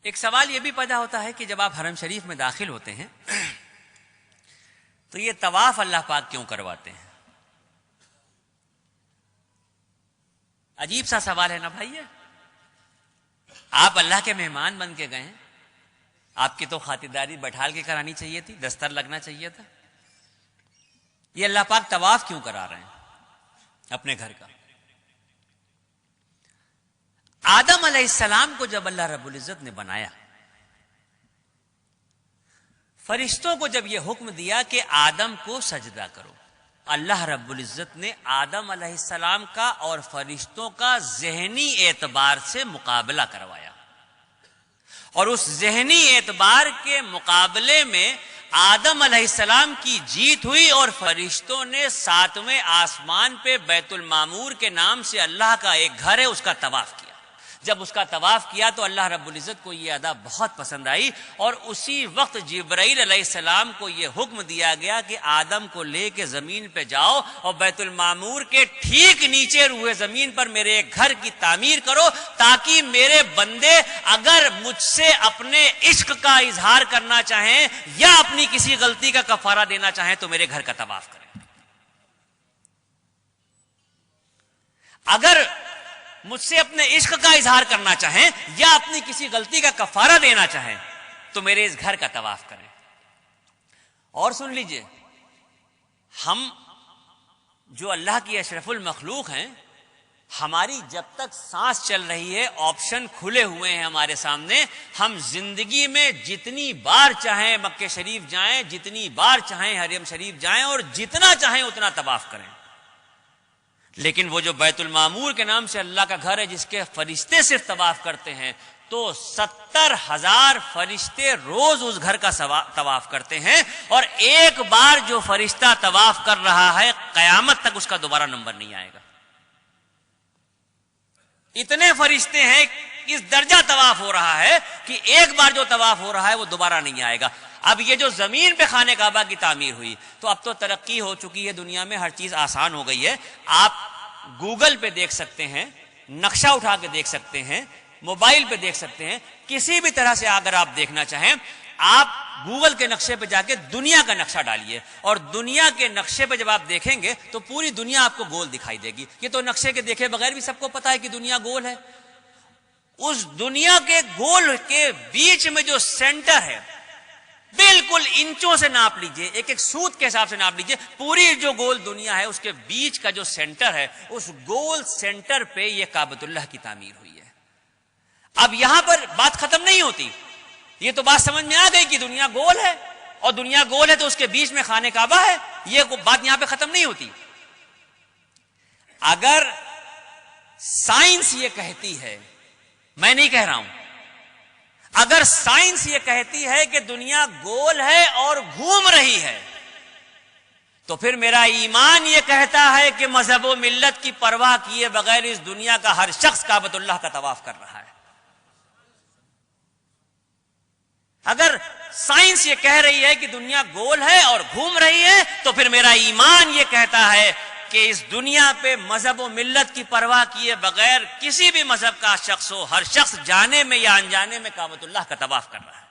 ایک سوال یہ بھی پیدا ہوتا ہے کہ جب آپ حرم شریف میں داخل ہوتے ہیں تو یہ طواف اللہ پاک کیوں کرواتے ہیں؟ عجیب سا سوال ہے نا بھائی. آپ اللہ کے مہمان بن کے گئے ہیں، آپ کی تو خاطرداری بٹھال کے کرانی چاہیے تھی، دستر لگنا چاہیے تھا. یہ اللہ پاک طواف کیوں کرا رہے ہیں اپنے گھر کا؟ آدم علیہ السلام کو جب اللہ رب العزت نے بنایا، فرشتوں کو جب یہ حکم دیا کہ آدم کو سجدہ کرو، اللہ رب العزت نے آدم علیہ السلام کا اور فرشتوں کا ذہنی اعتبار سے مقابلہ کروایا، اور اس ذہنی اعتبار کے مقابلے میں آدم علیہ السلام کی جیت ہوئی، اور فرشتوں نے 7ویں آسمان پہ بیت المعمور کے نام سے اللہ کا ایک گھر ہے اس کا طواف کیا. جب اس کا طواف کیا تو اللہ رب العزت کو یہ ادا بہت پسند آئی، اور اسی وقت جبرائیل علیہ السلام کو یہ حکم دیا گیا کہ آدم کو لے کے زمین پہ جاؤ اور بیت المعمور کے ٹھیک نیچے روئے زمین پر میرے ایک گھر کی تعمیر کرو، تاکہ میرے بندے اگر مجھ سے اپنے عشق کا اظہار کرنا چاہیں یا اپنی کسی غلطی کا کفارہ دینا چاہیں تو میرے گھر کا طواف کریں. اگر مجھ سے اپنے عشق کا اظہار کرنا چاہیں یا اپنی کسی غلطی کا کفارہ دینا چاہیں تو میرے اس گھر کا طواف کریں. اور سن لیجئے، ہم جو اللہ کی اشرف المخلوق ہیں، ہماری جب تک سانس چل رہی ہے آپشن کھلے ہوئے ہیں ہمارے سامنے. ہم زندگی میں جتنی بار چاہیں مکہ شریف جائیں، جتنی بار چاہیں حرم شریف جائیں، اور جتنا چاہیں اتنا طواف کریں. لیکن وہ جو بیت المعمور کے نام سے اللہ کا گھر ہے جس کے فرشتے صرف طواف کرتے ہیں، تو 70,000 فرشتے روز اس گھر کا طواف کرتے ہیں، اور ایک بار جو فرشتہ طواف کر رہا ہے قیامت تک اس کا دوبارہ نمبر نہیں آئے گا. اتنے فرشتے ہیں، اس درجہ طواف ہو رہا ہے کہ ایک بار جو طواف ہو رہا ہے وہ دوبارہ نہیں آئے گا. اب یہ جو زمین پہ خانہ کعبہ کی تعمیر ہوئی، تو اب تو ترقی ہو چکی ہے دنیا میں، ہر چیز آسان ہو گئی ہے. آپ گوگل پہ دیکھ سکتے ہیں، نقشہ اٹھا کے دیکھ سکتے ہیں، موبائل پہ دیکھ سکتے ہیں، کسی بھی طرح سے اگر آپ دیکھنا چاہیں آپ گوگل کے نقشے پہ جا کے دنیا کا نقشہ ڈالیے، اور دنیا کے نقشے پہ جب آپ دیکھیں گے تو پوری دنیا آپ کو گول دکھائی دے گی. یہ تو نقشے کے دیکھے بغیر بھی سب کو پتا ہے کہ دنیا گول ہے. اس دنیا کے گول کے بیچ میں جو سینٹر ہے، بالکل انچوں سے ناپ لیجئے، ایک ایک سوت کے حساب سے ناپ لیجئے، پوری جو گول دنیا ہے اس کے بیچ کا جو سینٹر ہے، اس گول سینٹر پہ یہ کعبۃ اللہ کی تعمیر ہوئی ہے. اب یہاں پر بات ختم نہیں ہوتی، یہ تو بات سمجھ میں آ گئی کہ دنیا گول ہے، اور دنیا گول ہے تو اس کے بیچ میں خانہ کعبہ ہے. یہ بات یہاں پہ ختم نہیں ہوتی. اگر سائنس یہ کہتی ہے، میں نہیں کہہ رہا ہوں، اگر سائنس یہ کہتی ہے کہ دنیا گول ہے اور گھوم رہی ہے، تو پھر میرا ایمان یہ کہتا ہے کہ مذہب و ملت کی پرواہ کیے بغیر اس دنیا کا ہر شخص کعبۃ اللہ کا طواف کر رہا ہے. اگر سائنس یہ کہہ رہی ہے کہ دنیا گول ہے اور گھوم رہی ہے، تو پھر میرا ایمان یہ کہتا ہے کہ اس دنیا پہ مذہب و ملت کی پرواہ کیے بغیر کسی بھی مذہب کا شخص ہو، ہر شخص جانے میں یا انجانے میں کعبۃ اللہ کا طواف کر رہا ہے.